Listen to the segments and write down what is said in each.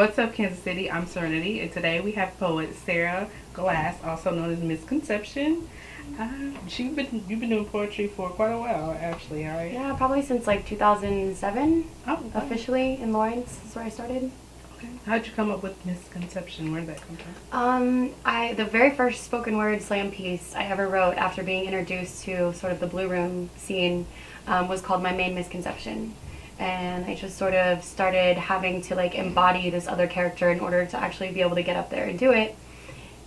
What's up, Kansas City? I'm Serenity, and today we have poet Sarah Glass, also known as MissConception. You've been doing poetry for quite a while, actually, right? Yeah, probably since like 2007. Oh, Officially in Lawrence is where I started. okay. How'd you come up with MissConception? Where did that come from? The very first spoken word slam piece I ever wrote after being introduced to sort of the Blue Room scene was called My Main Misconception. And I just sort of started having to like embody this other character in order to actually be able to get up there and do it.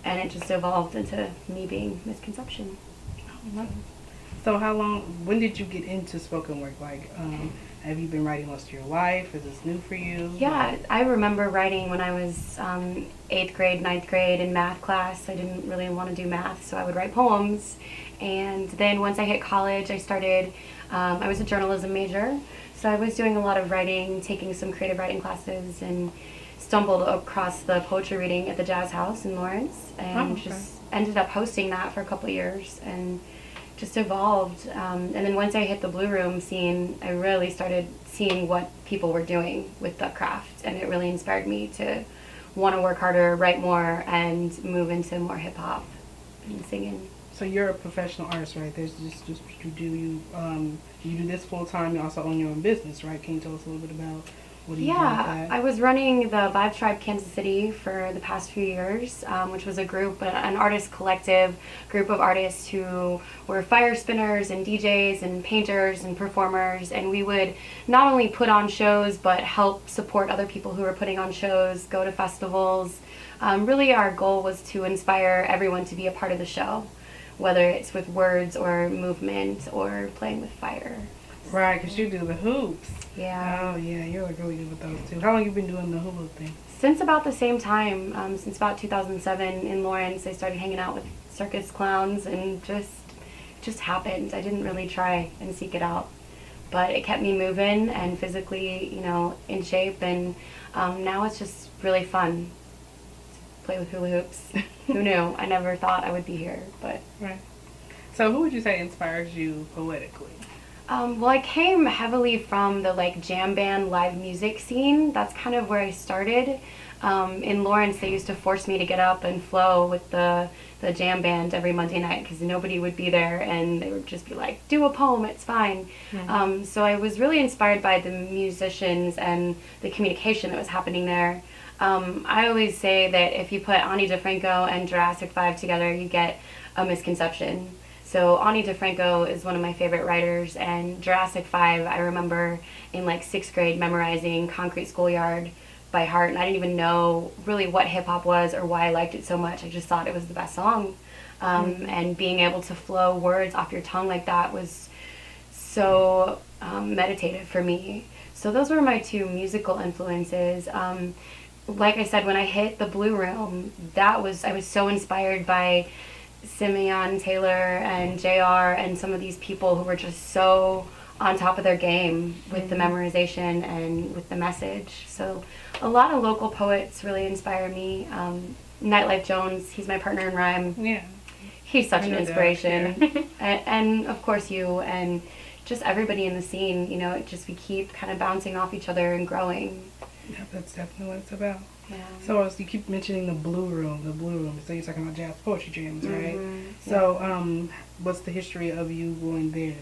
And it just evolved into me being MissConception. Oh, so when did you get into spoken word? Have you been writing most of your life? Is this new for you? Yeah, I remember writing when I was 8th grade, 9th grade in math class. I didn't really want to do math, so I would write poems. And then once I hit college, I was a journalism major. So I was doing a lot of writing, taking some creative writing classes, and stumbled across the poetry reading at the Jazz House in Lawrence, and just ended up hosting that for a couple of years, and just evolved. And then once I hit the Blue Room scene, I really started seeing what people were doing with the craft, and it really inspired me to want to work harder, write more, and move into more hip hop and singing. So you're a professional artist, right? There's just what you do. You do this full time. You also own your own business, right? Can you tell us a little bit about what you do with that? I was running the Vibe Tribe Kansas City for the past few years, which was an artist collective group of artists who were fire spinners and DJs and painters and performers, and we would not only put on shows but help support other people who were putting on shows, go to festivals. Really, our goal was to inspire everyone to be a part of the show, whether it's with words or movement or playing with fire. Right, because you do the hoops. Yeah. Oh, yeah, you're like really good with those too. How long you been doing the hula thing? Since about the same time, since about 2007 in Lawrence, I started hanging out with circus clowns, and just happened. I didn't really try and seek it out, but it kept me moving and physically, in shape, and now it's just really fun to play with hula hoops. Who knew? I never thought I would be here, but... Right. So who would you say inspires you poetically? Well, I came heavily from the jam band live music scene. That's kind of where I started. In Lawrence, they used to force me to get up and flow with the jam band every Monday night because nobody would be there, and they would just be like, do a poem, it's fine. Mm-hmm. So I was really inspired by the musicians and the communication that was happening there. I always say that if you put Ani DeFranco and Jurassic 5 together, you get a misconception. So Ani DeFranco is one of my favorite writers, and Jurassic 5, I remember in 6th grade memorizing Concrete Schoolyard by heart, and I didn't even know really what hip-hop was or why I liked it so much. I just thought it was the best song. And being able to flow words off your tongue like that was so meditative for me. So those were my two musical influences. Like I said, when I hit the Blue Room, I was so inspired by Simeon Taylor and JR and some of these people who were just so on top of their game with the memorization and with the message. So a lot of local poets really inspire me. Nightlife Jones, he's my partner in rhyme. Yeah. He's such an inspiration. Yeah. and of course you, and just everybody in the scene, we keep kind of bouncing off each other and growing. Yeah, that's definitely what it's about. Yeah. So as you keep mentioning the Blue Room. So you're talking about jazz poetry jams, right? Mm-hmm. So what's the history of you going there?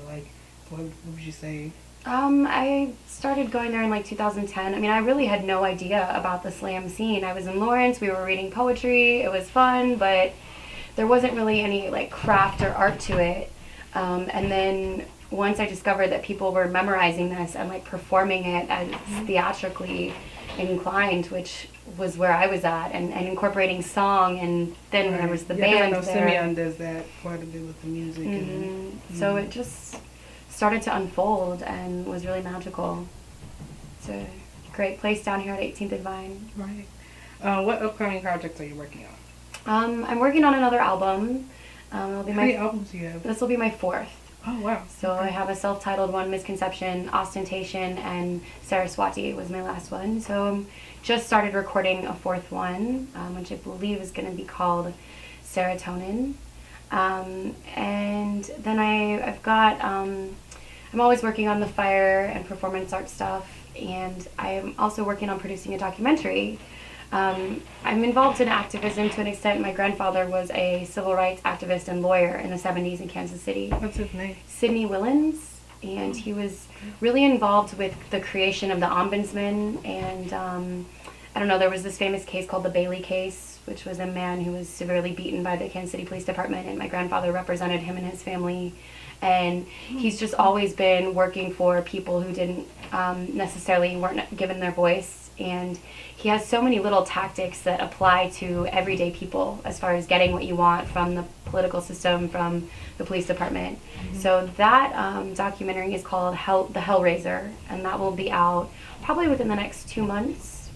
What would you say? I started going there in 2010. I mean, I really had no idea about the slam scene. I was in Lawrence, we were reading poetry, it was fun, but there wasn't really any craft or art to it. And then once I discovered that people were memorizing this and performing it as theatrically inclined, which was where I was at, and incorporating song, and then there was the band I know there. Simeon does that quite a bit with the music. Mm-hmm. So it just started to unfold and was really magical. It's a great place down here at 18th and Vine. Right. What upcoming projects are you working on? I'm working on another album. It'll be How many albums do you have? This will be my 4th. Oh, wow. So I have a self-titled one, MissConception, Ostentation, and Saraswati was my last one. So just started recording a 4th one, which I believe is going to be called Serotonin. And then I'm always working on the fire and performance art stuff, and I'm also working on producing a documentary I'm involved in activism to an extent. My grandfather was a civil rights activist and lawyer in the 70s in Kansas City. What's his name? Sidney Willens. And he was really involved with the creation of the ombudsman. And I don't know, there was this famous case called the Bailey case, which was a man who was severely beaten by the Kansas City Police Department, and my grandfather represented him and his family. And he's just always been working for people who didn't necessarily weren't given their voice. And he has so many little tactics that apply to everyday people as far as getting what you want from the political system, from the police department. So that documentary is called The Hellraiser, and that will be out probably within the next 2 months.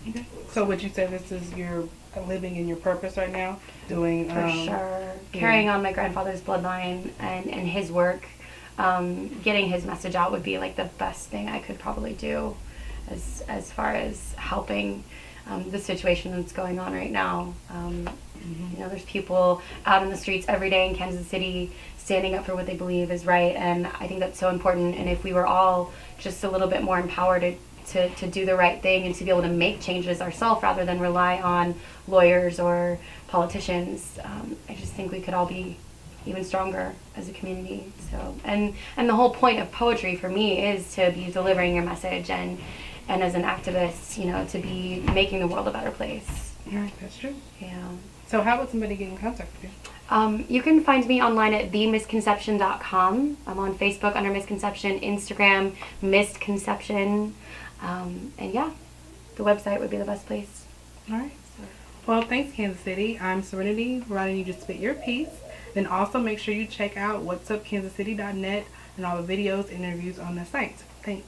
Okay. So would you say this is your living in your purpose right now? Doing For sure. Carrying on my grandfather's bloodline and his work, getting his message out would be like the best thing I could probably do as far as helping the situation that's going on right now. You know, there's people out in the streets every day in Kansas City standing up for what they believe is right, and I think that's so important. And if we were all just a little bit more empowered to do the right thing and to be able to make changes ourselves rather than rely on lawyers or politicians, I just think we could all be even stronger as a community. So, and the whole point of poetry for me is to be delivering your message, and as an activist, you know, to be making the world a better place. Right, that's true. Yeah. So how would somebody get in contact with you? You can find me online at themissconception.com. I'm on Facebook under Misconception, Instagram, MissConception. And yeah, the website would be the best place. All right. Well, thanks, Kansas City. I'm Serenity, reminding you to spit your piece. Then also make sure you check out whatsupkansascity.net and all the videos, interviews on the site. Thanks.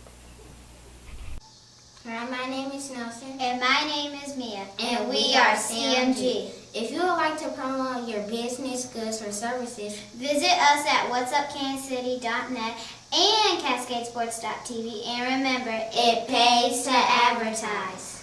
Hi, my name is Nelson. And my name is Mia. And we are CMG. If you would like to promote your business, goods, or services, Visit us at whatsupkansascity.net and cascadesports.tv. And remember, it pays to advertise.